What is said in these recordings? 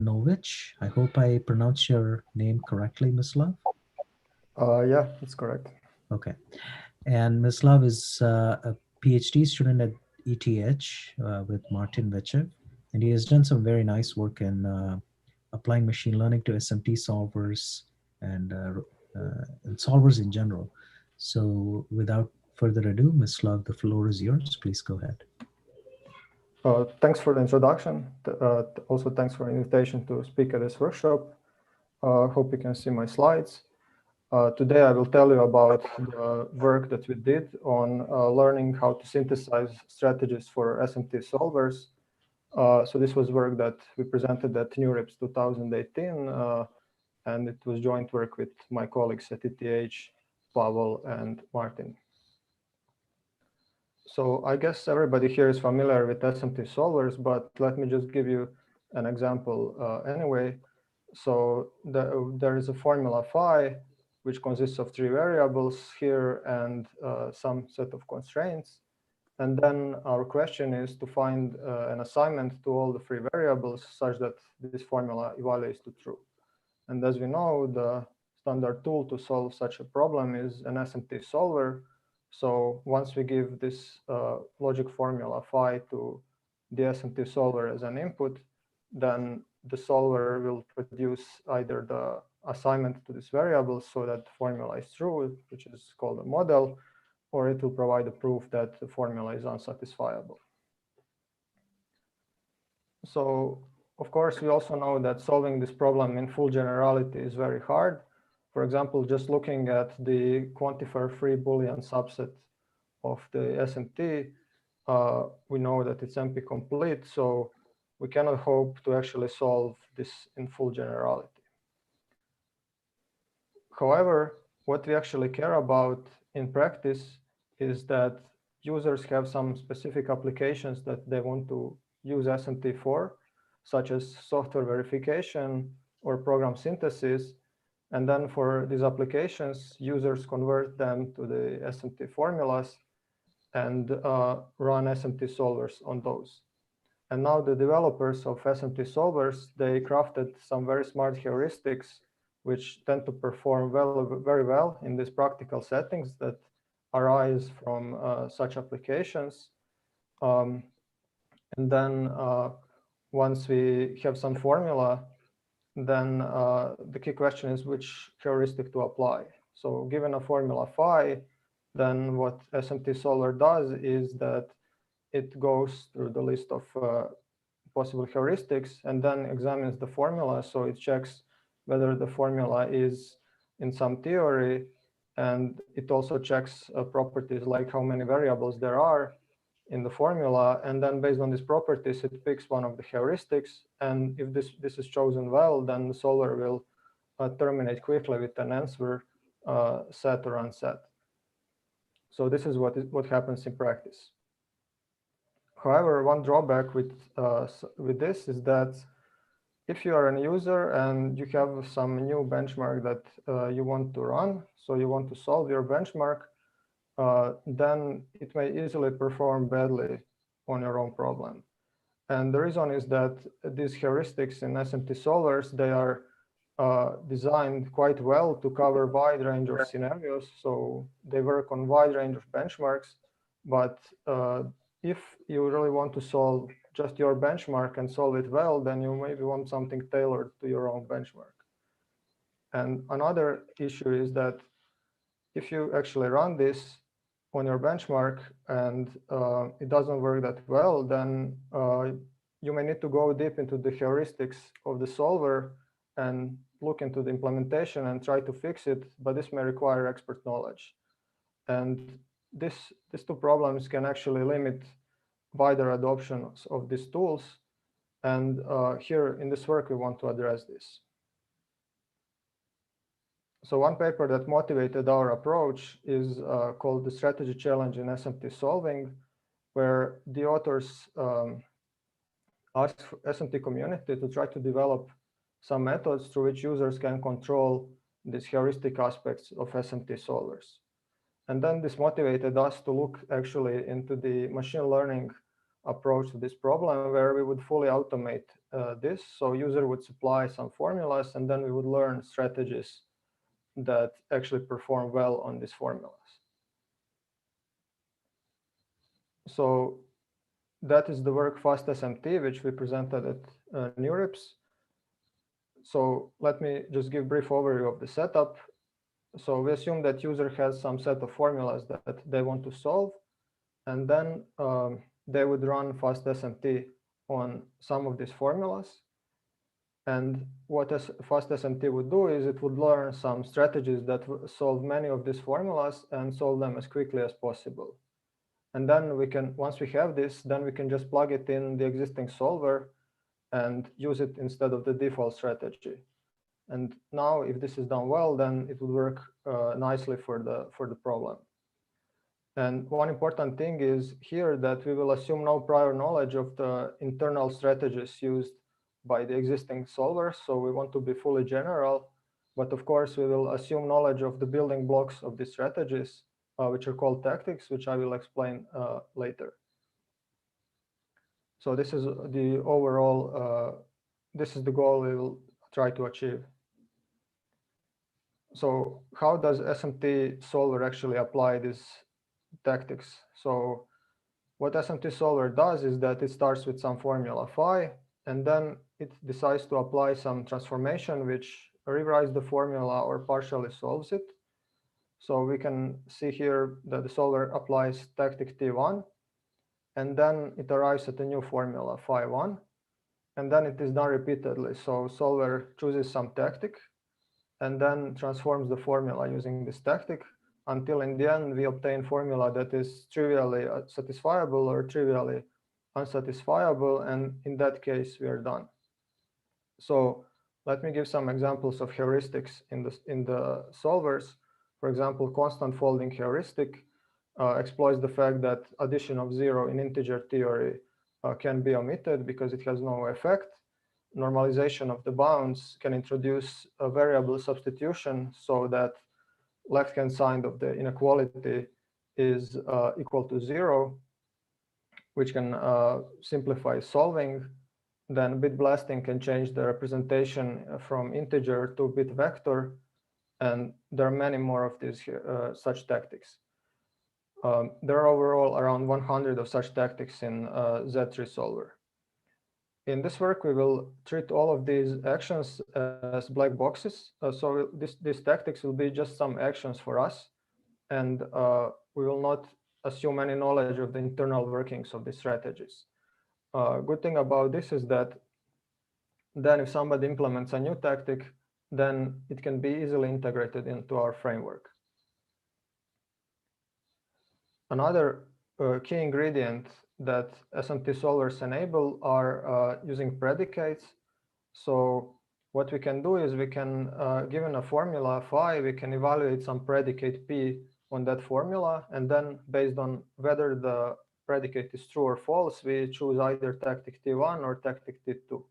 Balunović. I hope I pronounced your name correctly, Mislav. Yeah, that's correct. Okay. And Mislav is a PhD student at ETH with Martin Vechev, and he has done some very nice work in applying machine learning to SMT solvers and solvers in general. So, without further ado, Mislav, the floor is yours. Please go ahead. Thanks for the introduction. Also, thanks for the invitation to speak at this workshop. Hope you can see my slides. Today, I will tell you about the work that we did on learning how to synthesize strategies for SMT solvers. So this was work that we presented at NeurIPS 2018, and it was joint work with my colleagues at ETH, Pavel and Martin. So I guess everybody here is familiar with SMT solvers, but let me just give you an example anyway. So there is a formula phi, which consists of 3 variables here and some set of constraints. And then our question is to find an assignment to all the 3 variables such that this formula evaluates to true. And as we know, the standard tool to solve such a problem is an SMT solver. So once we give this logic formula phi to the SMT solver as an input, then the solver will produce either the assignment to this variable so that the formula is true, which is called a model, or it will provide a proof that the formula is unsatisfiable. So, of course, we also know that solving this problem in full generality is very hard. For example, just looking at the quantifier-free Boolean subset of the SMT, we know that it's NP-complete, so we cannot hope to actually solve this in full generality. However, what we actually care about in practice is that users have some specific applications that they want to use SMT for, such as software verification or program synthesis. And then for these applications, users convert them to the SMT formulas and run SMT solvers on those. And now the developers of SMT solvers, they crafted some very smart heuristics which tend to perform very well in these practical settings that arise from such applications. And then once we have some formula, then the key question is which heuristic to apply. So given a formula phi, then what SMT solver does is that it goes through the list of possible heuristics and then examines the formula. So it checks whether the formula is in some theory, and it also checks properties like how many variables there are in the formula. And then based on these properties, it picks one of the heuristics. And if this is chosen well, then the solver will terminate quickly with an answer set or unset. So this is what happens in practice. However, one drawback with this is that if you are a user and you have some new benchmark that you want to run, so you want to solve your benchmark, then it may easily perform badly on your own problem. And the reason is that these heuristics in SMT solvers, they are designed quite well to cover a wide range of scenarios. So they work on a wide range of benchmarks. But if you really want to solve just your benchmark and solve it well, then you maybe want something tailored to your own benchmark. And another issue is that if you actually run this on your benchmark and it doesn't work that well, then you may need to go deep into the heuristics of the solver and look into the implementation and try to fix it, but this may require expert knowledge. And these two problems can actually limit wider adoption of these tools. And here in this work, we want to address this. So one paper that motivated our approach is called the Strategy Challenge in SMT Solving, where the authors asked SMT community to try to develop some methods through which users can control these heuristic aspects of SMT solvers. And then this motivated us to look actually into the machine learning approach to this problem where we would fully automate this. So user would supply some formulas, and then we would learn strategies that actually perform well on these formulas. So that is the work Fast SMT, which we presented at NeurIPS. So let me just give a brief overview of the setup. So we assume that user has some set of formulas that they want to solve, and then they would run Fast SMT on some of these formulas. And what Fast SMT would do is it would learn some strategies that solve many of these formulas and solve them as quickly as possible. And then we can, once we have this, then we can just plug it in the existing solver and use it instead of the default strategy. And now, if this is done well, then it would work nicely for the problem. And one important thing is here that we will assume no prior knowledge of the internal strategies used by the existing solvers. So we want to be fully general, but of course we will assume knowledge of the building blocks of these strategies, which are called tactics, which I will explain later. So this is the overall, this is the goal we will try to achieve. So how does SMT Solver actually apply these tactics? So what SMT Solver does is that it starts with some formula phi, and then it decides to apply some transformation which rewrites the formula or partially solves it. So we can see here that the solver applies tactic T1, and then it arrives at a new formula phi1, and then it is done repeatedly. So solver chooses some tactic and then transforms the formula using this tactic until in the end we obtain formula that is trivially satisfiable or trivially unsatisfiable, and in that case we are done. So let me give some examples of heuristics in the solvers. For example, constant folding heuristic exploits the fact that addition of 0 in integer theory can be omitted because it has no effect. Normalization of the bounds can introduce a variable substitution so that left-hand side of the inequality is equal to 0, which can simplify solving. Then bit blasting can change the representation from integer to bit vector, and there are many more of these such tactics. There are overall around 100 of such tactics in Z3 solver. In this work, we will treat all of these actions as black boxes. So these tactics will be just some actions for us, and we will not assume any knowledge of the internal workings of these strategies. Good thing about this is that then if somebody implements a new tactic, then it can be easily integrated into our framework. Another key ingredient that SMT solvers enable are using predicates. So what we can do is we can, given a formula phi, we can evaluate some predicate p on that formula, and then based on whether the predicate is true or false, we choose either tactic T1 or tactic T2.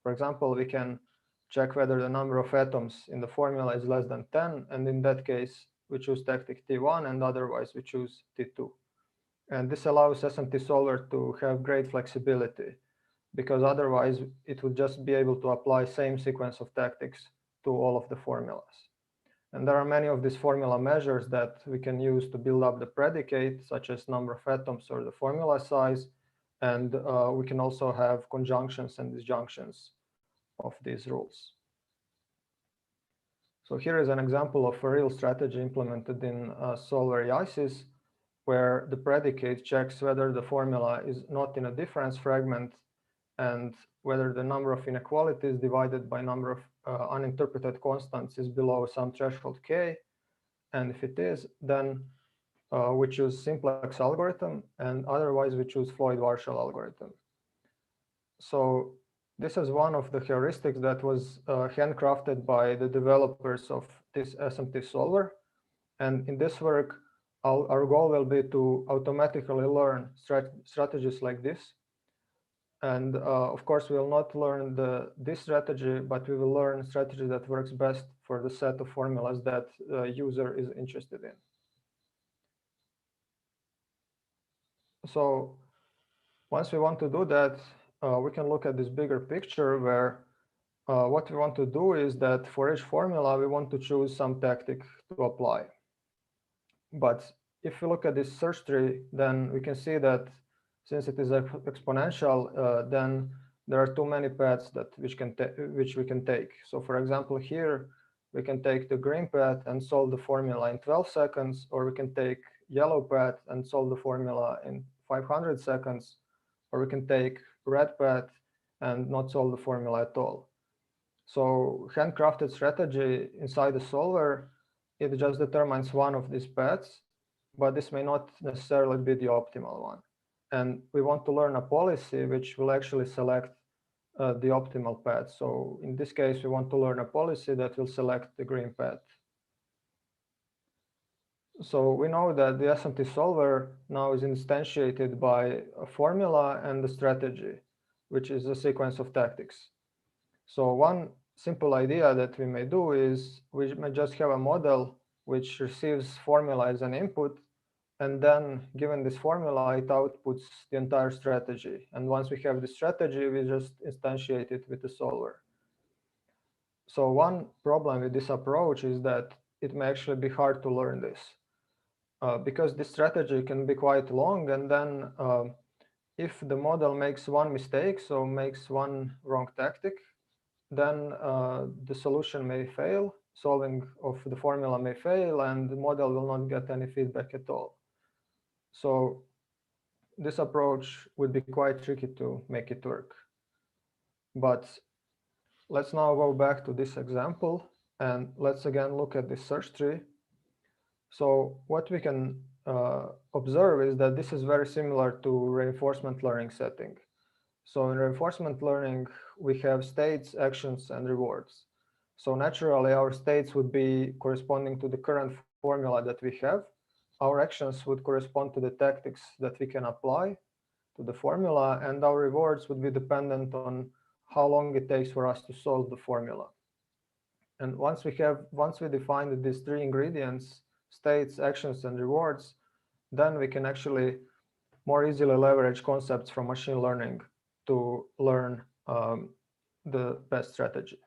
For example, we can check whether the number of atoms in the formula is less than 10, and in that case, we choose tactic T1, and otherwise we choose T2. And this allows SMT Solver to have great flexibility, because otherwise it would just be able to apply same sequence of tactics to all of the formulas. And there are many of these formula measures that we can use to build up the predicate, such as number of atoms or the formula size. And we can also have conjunctions and disjunctions of these rules. So here is an example of a real strategy implemented in Solver EISys, where the predicate checks whether the formula is not in a difference fragment and whether the number of inequalities divided by number of uninterpreted constants is below some threshold k. And if it is, then we choose simplex algorithm, and otherwise we choose Floyd-Warshall algorithm. So this is one of the heuristics that was handcrafted by the developers of this SMT solver. And in this work, our goal will be to automatically learn strategies like this. And of course, we will not learn this strategy, but we will learn strategy that works best for the set of formulas that the user is interested in. So Once we want to do that, we can look at this bigger picture where what we want to do is that for each formula, we want to choose some tactic to apply. But if we look at this search tree, then we can see that since it is exponential, then there are too many paths that which we can take. So for example, here we can take the green path and solve the formula in 12 seconds, or we can take yellow path and solve the formula in 500 seconds, or we can take red path and not solve the formula at all. So handcrafted strategy inside the solver, it just determines one of these paths, but this may not necessarily be the optimal one. And we want to learn a policy which will actually select the optimal path. So in this case, we want to learn a policy that will select the green path. So we know that the SMT solver now is instantiated by a formula and a strategy, which is a sequence of tactics. So one simple idea that we may do is we may just have a model which receives formula as an input, and then given this formula, it outputs the entire strategy. And once we have the strategy, we just instantiate it with the solver. So one problem with this approach is that it may actually be hard to learn this because this strategy can be quite long. And then if the model makes one mistake, so makes one wrong tactic, then the solution may fail, solving of the formula may fail, and the model will not get any feedback at all. So this approach would be quite tricky to make it work. But let's now go back to this example, and let's again look at this search tree. So what we can observe is that this is very similar to reinforcement learning setting. So in reinforcement learning, we have states, actions, and rewards. So naturally, our states would be corresponding to the current formula that we have. Our actions would correspond to the tactics that we can apply to the formula, and our rewards would be dependent on how long it takes for us to solve the formula. And once we define these three ingredients, states, actions, and rewards, then we can actually more easily leverage concepts from machine learning to learn the best strategy.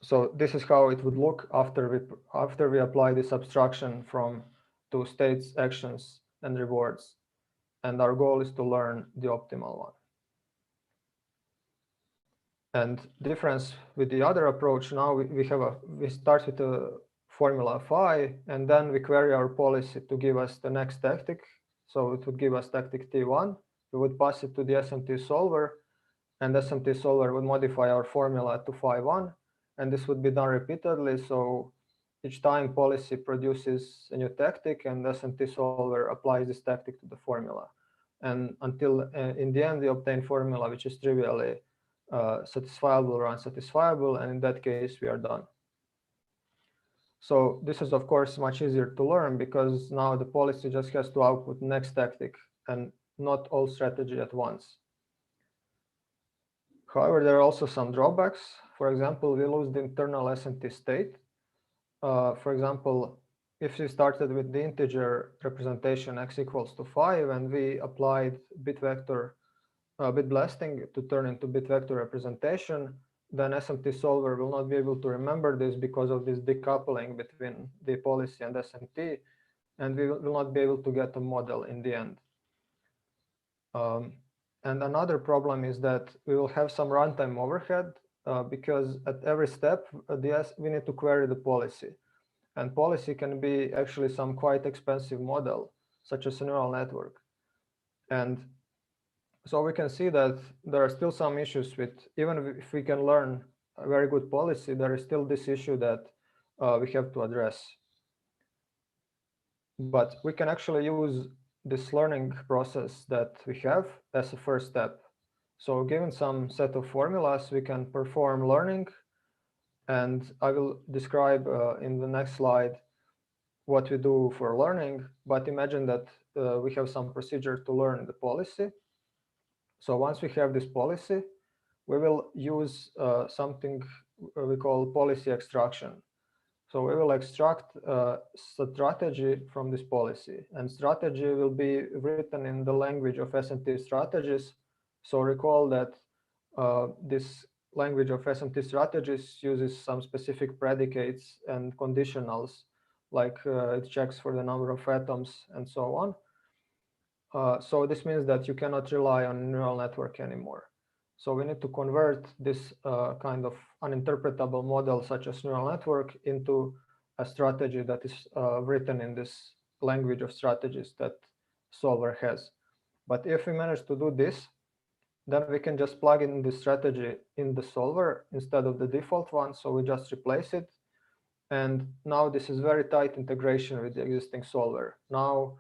So this is how it would look after we apply this abstraction from to states, actions, and rewards. And our goal is to learn the optimal one. And difference with the other approach, now we start with a formula phi, and then we query our policy to give us the next tactic. So it would give us tactic T1. We would pass it to the SMT solver, and SMT solver would modify our formula to phi1, and this would be done repeatedly. So each time policy produces a new tactic, and SMT solver applies this tactic to the formula, and until in the end we obtain formula which is trivially satisfiable or unsatisfiable, and in that case we are done. So this is of course much easier to learn because now the policy just has to output next tactic and not all strategy at once. However, there are also some drawbacks. For example, we lose the internal SMT state. For example, if we started with the integer representation x equals to 5 and we applied bit blasting to turn into bit vector representation, then SMT solver will not be able to remember this because of this decoupling between the policy and SMT, and we will not be able to get a model in the end. And another problem is that we will have some runtime overhead because at every step we need to query the policy, and policy can be actually some quite expensive model such as a neural network. And so we can see that there are still some issues with, even if we can learn a very good policy, there is still this issue that we have to address. But we can actually use this learning process that we have as a first step. So given some set of formulas, we can perform learning, and I will describe in the next slide what we do for learning. But imagine that we have some procedure to learn the policy. So once we have this policy, we will use something we call policy extraction. So we will extract strategy from this policy, and strategy will be written in the language of SMT strategies. So recall that this language of SMT strategies uses some specific predicates and conditionals, like it checks for the number of atoms and so on. So this means that you cannot rely on neural network anymore. So we need to convert this kind of uninterpretable model such as neural network into a strategy that is written in this language of strategies that solver has. But if we manage to do this, then we can just plug in the strategy in the solver instead of the default one. So we just replace it. And now this is very tight integration with the existing solver. Now,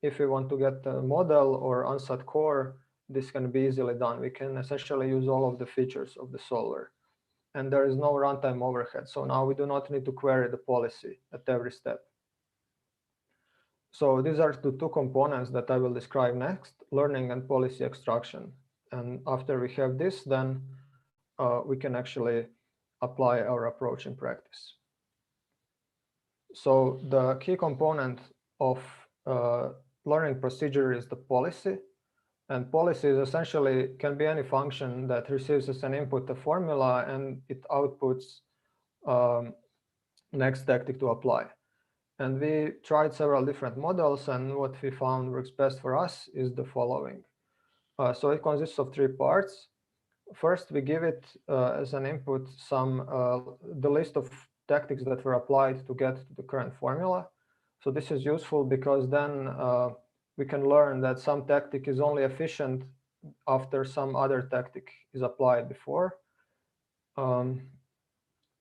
if we want to get a model or ansat core, this can be easily done. We can essentially use all of the features of the solver. And there is no runtime overhead. So now we do not need to query the policy at every step. So these are the two components that I will describe next, learning and policy extraction. And after we have this, then we can actually apply our approach in practice. So the key component of learning procedure is the policy. And policy is essentially can be any function that receives as an input a formula and it outputs next tactic to apply. And we tried several different models, and what we found works best for us is the following. So it consists of three parts. First, we give it as an input the list of tactics that were applied to get to the current formula. So this is useful because then we can learn that some tactic is only efficient after some other tactic is applied before.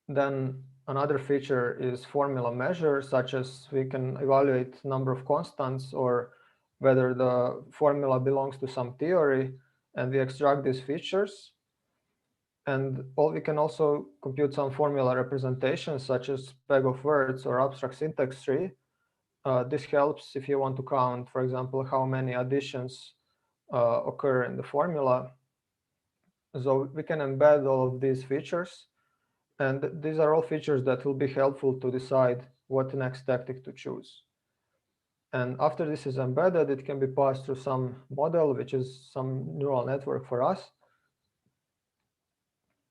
Then another feature is formula measure, such as we can evaluate number of constants or whether the formula belongs to some theory, and we extract these features. And we can also compute some formula representations, such as peg of words or abstract syntax tree. This helps if you want to count, for example, how many additions occur in the formula. So we can embed all of these features. And these are all features that will be helpful to decide what next tactic to choose. And after this is embedded, it can be passed through some model, which is some neural network for us.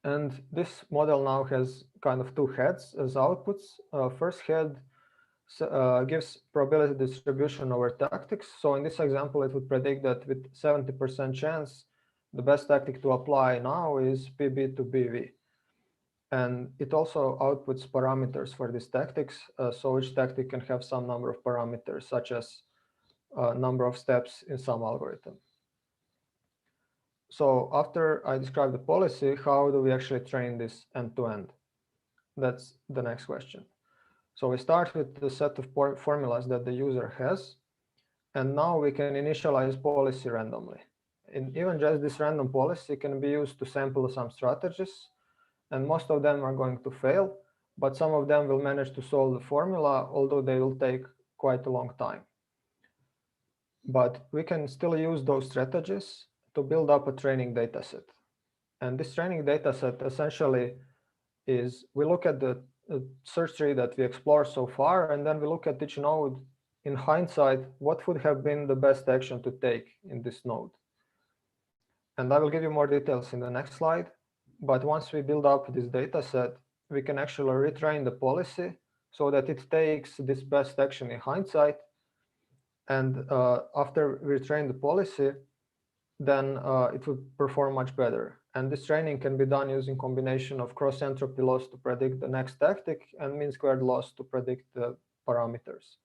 And this model now has kind of two heads as outputs. First head gives probability distribution over tactics. So in this example, it would predict that with 70% chance, the best tactic to apply now is PB to BV. And it also outputs parameters for these tactics. So each tactic can have some number of parameters, such as number of steps in some algorithm. So after I describe the policy, how do we actually train this end-to-end? That's the next question. So we start with the set of formulas that the user has. And now we can initialize policy randomly. And even just this random policy can be used to sample some strategies. And most of them are going to fail, but some of them will manage to solve the formula, although they will take quite a long time. But we can still use those strategies to build up a training data set. And this training data set essentially is, we look at the search tree that we explored so far, and then we look at each node in hindsight, what would have been the best action to take in this node. And I will give you more details in the next slide. But once we build up this data set, we can actually retrain the policy so that it takes this best action in hindsight. And after we train the policy, then it will perform much better. And this training can be done using combination of cross entropy loss to predict the next tactic and mean squared loss to predict the parameters.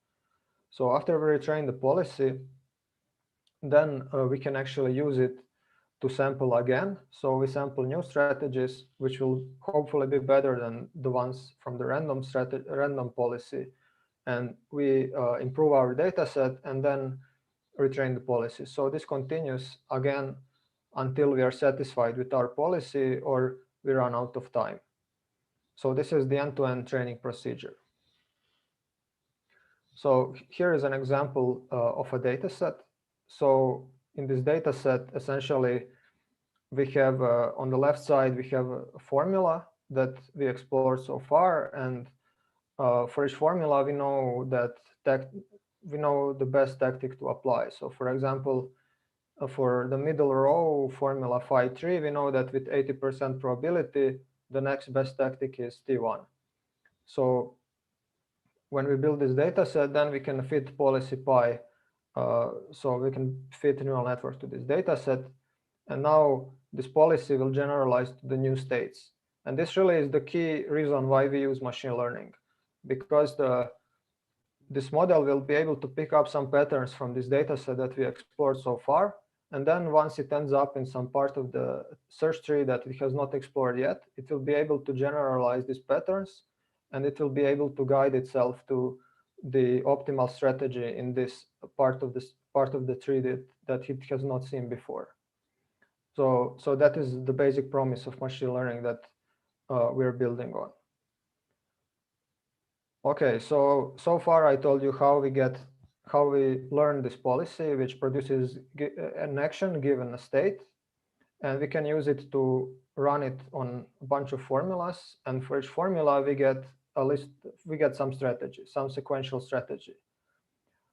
So after we retrain the policy, then we can actually use it to sample again. So we sample new strategies, which will hopefully be better than the ones from the random policy. And we improve our data set and then retrain the policy. So this continues again until we are satisfied with our policy or we run out of time. So this is the end-to-end training procedure. So here is an example of a data set. So in this data set, essentially, we have on the left side, we have a formula that we explored so far. And for each formula, we know that we know the best tactic to apply. So for example, for the middle row formula phi3, we know that with 80% probability, the next best tactic is T1. So when we build this data set, then we can fit policy pi. So we can fit neural network to this data set. And now this policy will generalize to the new states. And this really is the key reason why we use machine learning, because this model will be able to pick up some patterns from this data set that we explored so far. And then once it ends up in some part of the search tree that it has not explored yet, it will be able to generalize these patterns, and it will be able to guide itself to the optimal strategy in this part of the tree that it has not seen before. So that is the basic promise of machine learning that we're building on. Okay, so far I told you how we learn this policy, which produces an action given a state, and we can use it to run it on a bunch of formulas. And for each formula, we get a list. We get some strategy, some sequential strategy.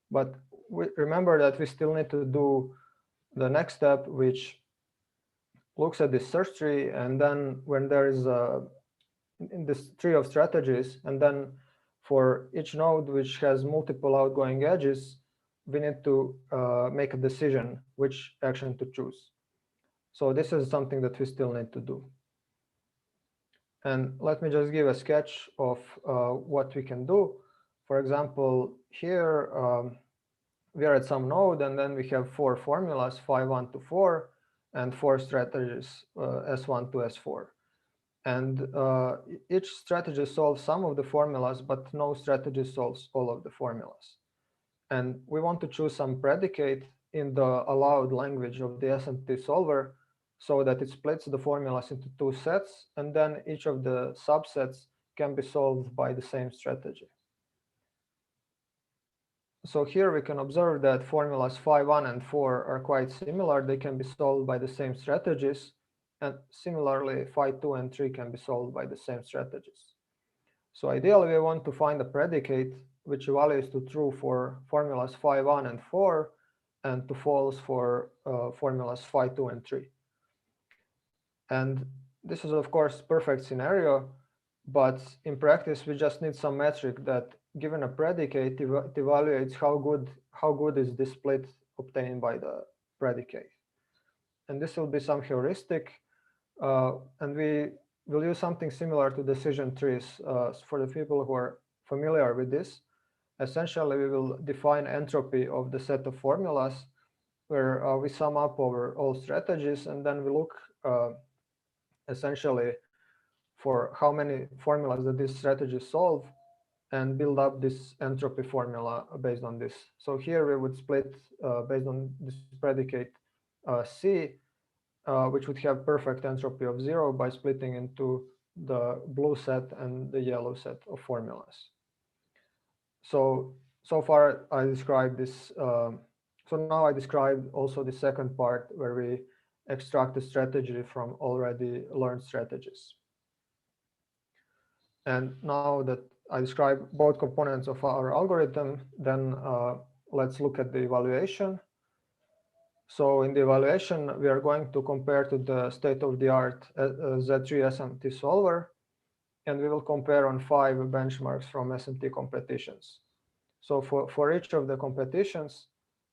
But remember that we still need to do the next step, which looks at this search tree, and then when there is in this tree of strategies, and then for each node which has multiple outgoing edges, we need to make a decision which action to choose. So this is something that we still need to do. And let me just give a sketch of what we can do. For example, here we are at some node, and then we have 4 formulas, phi1 to 4, and 4 strategies, S1 to S4. And each strategy solves some of the formulas, but no strategy solves all of the formulas. And we want to choose some predicate in the allowed language of the SMT solver so that it splits the formulas into 2 sets, and then each of the subsets can be solved by the same strategy. So here we can observe that formulas phi1 and 4 are quite similar. They can be solved by the same strategies. And similarly, phi2 and 3 can be solved by the same strategies. So ideally, we want to find a predicate which evaluates to true for formulas phi1 and 4, and to false for formulas phi2 and 3. And this is, of course, perfect scenario. But in practice, we just need some metric that, given a predicate, it evaluates how good is this split obtained by the predicate. And this will be some heuristic. And we will use something similar to decision trees for the people who are familiar with this. Essentially, we will define entropy of the set of formulas where we sum up over all strategies, and then we look essentially for how many formulas that this strategy solve, and build up this entropy formula based on this. So here we would split based on this predicate C, which would have perfect entropy of 0 by splitting into the blue set and the yellow set of formulas. So far I described this. So now I described also the second part where we extract the strategy from already learned strategies. And now that I described both components of our algorithm, then let's look at the evaluation. So in the evaluation, we are going to compare to the state-of-the-art Z3 SMT solver, and we will compare on 5 benchmarks from SMT competitions. So for each of the competitions,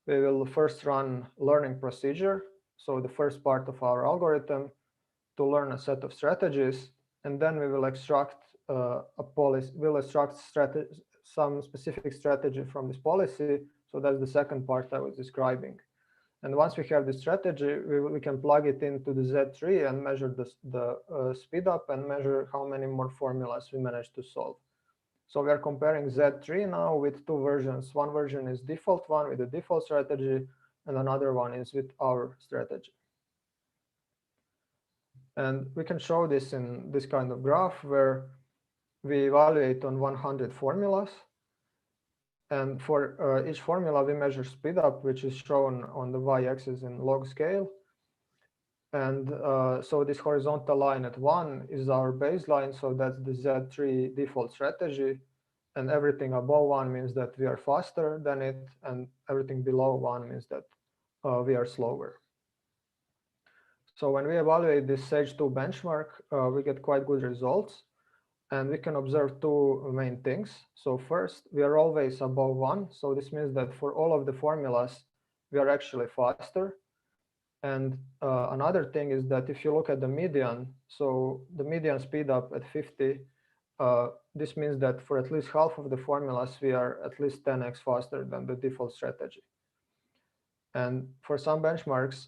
we will first run learning procedure, so the first part of our algorithm, to learn a set of strategies, and then we will extract a policy. We'll extract some specific strategy from this policy. So that's the second part I was describing. And once we have the strategy, we can plug it into the Z3 and measure the speed up and measure how many more formulas we managed to solve. So we are comparing Z3 now with 2 versions. One version is default one with the default strategy, and another one is with our strategy. And we can show this in this kind of graph where we evaluate on 100 formulas. And for each formula, we measure speed up, which is shown on the y-axis in log scale. And so this horizontal line at 1 is our baseline. So that's the Z3 default strategy. and everything above 1 means that we are faster than it, and everything below 1 means that we are slower. So when we evaluate this SAGE-2 benchmark, we get quite good results, and we can observe two main things. So first, we are always above 1. So this means that for all of the formulas, we are actually faster. And another thing is that if you look at the median, so the median speed up at 50, this means that for at least half of the formulas, we are at least 10x faster than the default strategy. And for some benchmarks,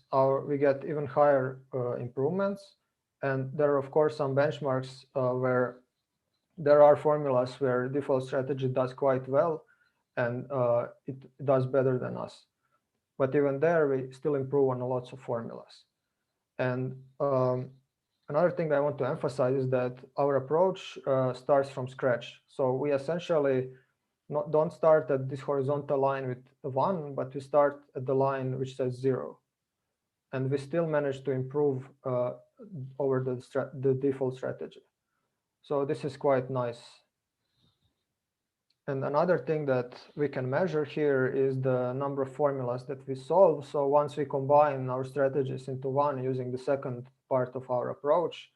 we get even higher improvements. And there are, of course, some benchmarks where there are formulas where default strategy does quite well, and it does better than us. But even there, we still improve on lots of formulas. And another thing I want to emphasize is that our approach starts from scratch. So we essentially don't start at this horizontal line with 1, but we start at the line which says 0. And we still manage to improve over the default strategy. So this is quite nice. And another thing that we can measure here is the number of formulas that we solve. So once we combine our strategies into one using the second part of our approach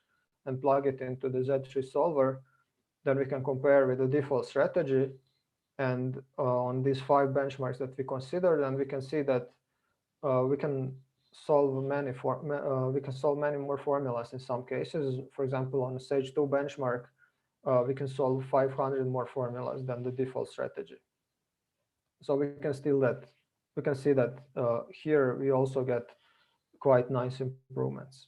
and plug it into the Z3 solver, then we can compare with the default strategy. And on these 5 benchmarks that we considered, and we can see that we can solve many more formulas in some cases. For example, on the SAGE-2 benchmark, we can solve 500 more formulas than the default strategy. So we can see that here we also get quite nice improvements.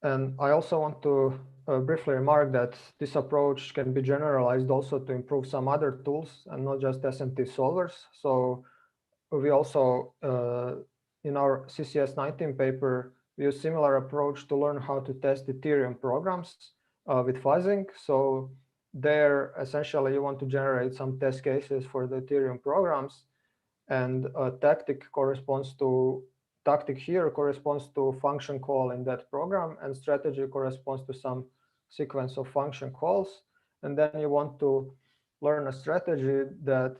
And I also want to briefly remark that this approach can be generalized also to improve some other tools and not just SMT solvers. So we also, in our CCS 19 paper, we use similar approach to learn how to test Ethereum programs with fuzzing. So there, essentially, you want to generate some test cases for the Ethereum programs, and tactic here corresponds to function call in that program, and strategy corresponds to some sequence of function calls. And then you want to learn a strategy that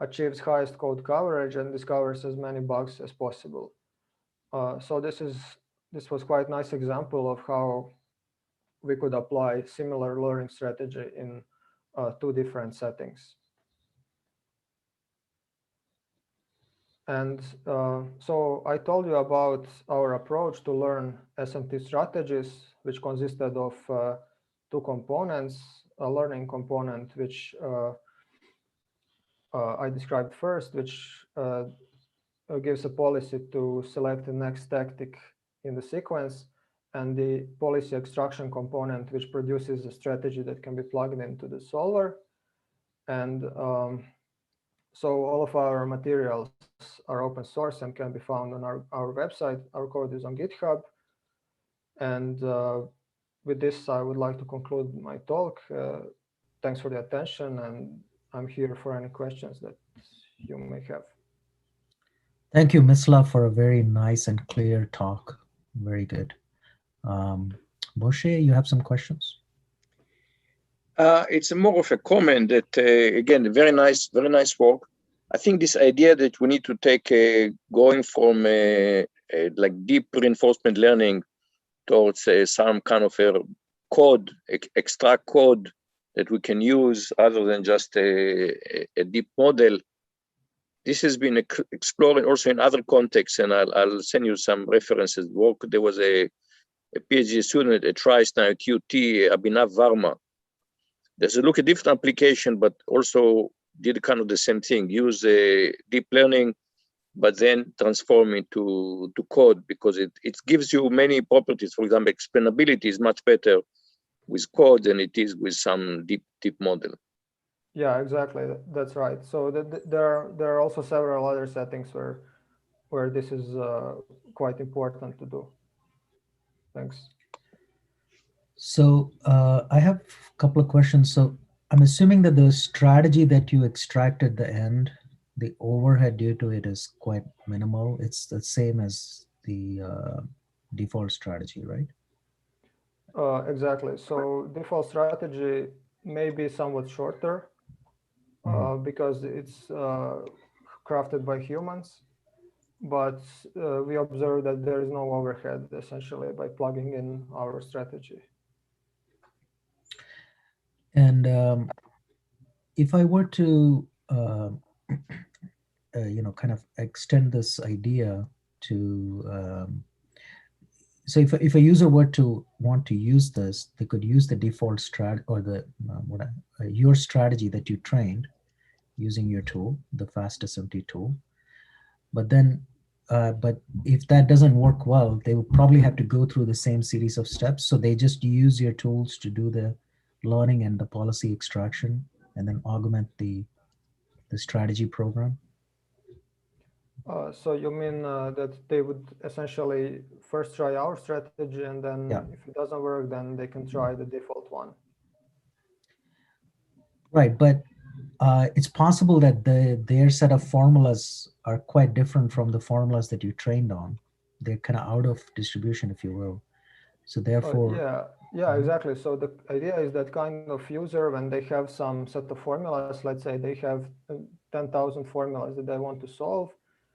achieves highest code coverage and discovers as many bugs as possible. So this was quite nice example of how we could apply similar learning strategy in 2 different settings. And so I told you about our approach to learn SMT strategies, which consisted of 2 components: a learning component, which I described first, which gives a policy to select the next tactic in the sequence, and the policy extraction component, which produces a strategy that can be plugged into the solver. And so all of our materials are open source and can be found on our website. Our code is on GitHub. And with this, I would like to conclude my talk. Thanks for the attention, and I'm here for any questions that you may have. Thank you, Mislav, for a very nice and clear talk. Very good. Moshe, you have some questions? It's more of a comment that, again, very nice work. I think this idea that we need to take going from like deep reinforcement learning towards some kind of a code, extract code that we can use other than just a deep model. This has been explored also in other contexts, and I'll send you some references. There was a PhD student at Trice now at QT, Abhinav Varma. There's a look at different application, but also did kind of the same thing, use deep learning, but then transform it to code, because it gives you many properties. For example, explainability is much better with code than it is with some deep model. Yeah, exactly. That's right. So there are also several other settings where this is quite important to do. Thanks. So I have a couple of questions. So I'm assuming that the strategy that you extract at the end, the overhead due to it is quite minimal. It's the same as the default strategy, right? Exactly. So default strategy maybe somewhat shorter because it's crafted by humans, but we observe that there is no overhead essentially by plugging in our strategy. And if I were to, kind of extend this idea to, so if a user were to want to use this, they could use the default strat or the your strategy that you trained using your tool, the fast SMT tool. But then, but if that doesn't work well, they will probably have to go through the same series of steps. So they just use your tools to do the learning and the policy extraction, and then augment the strategy program. So you mean that they would essentially first try our strategy, and then Yeah. if it doesn't work, then they can try the default one. Right, but it's possible that their set of formulas are quite different from the formulas that you trained on. They're kind of out of distribution, if you will. So therefore, Yeah, exactly. So the idea is that kind of user, when they have some set of formulas, let's say they have 10,000 formulas that they want to solve,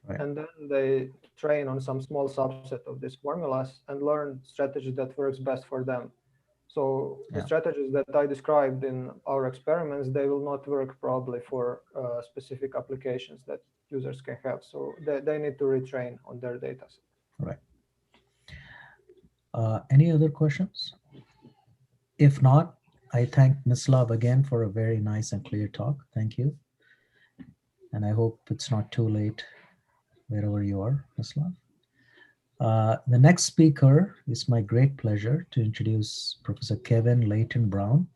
right. and then they train on some small subset of these formulas and learn strategy that works best for them. So the Yeah. strategies that I described in our experiments, they will not work probably for specific applications that users can have. So they need to retrain on their data set. Right. Any other questions? If not, I thank Mislav again for a very nice and clear talk. Thank you. And I hope it's not too late wherever you are, Mislav. The next speaker is my great pleasure to introduce Professor Kevin Leighton Brown.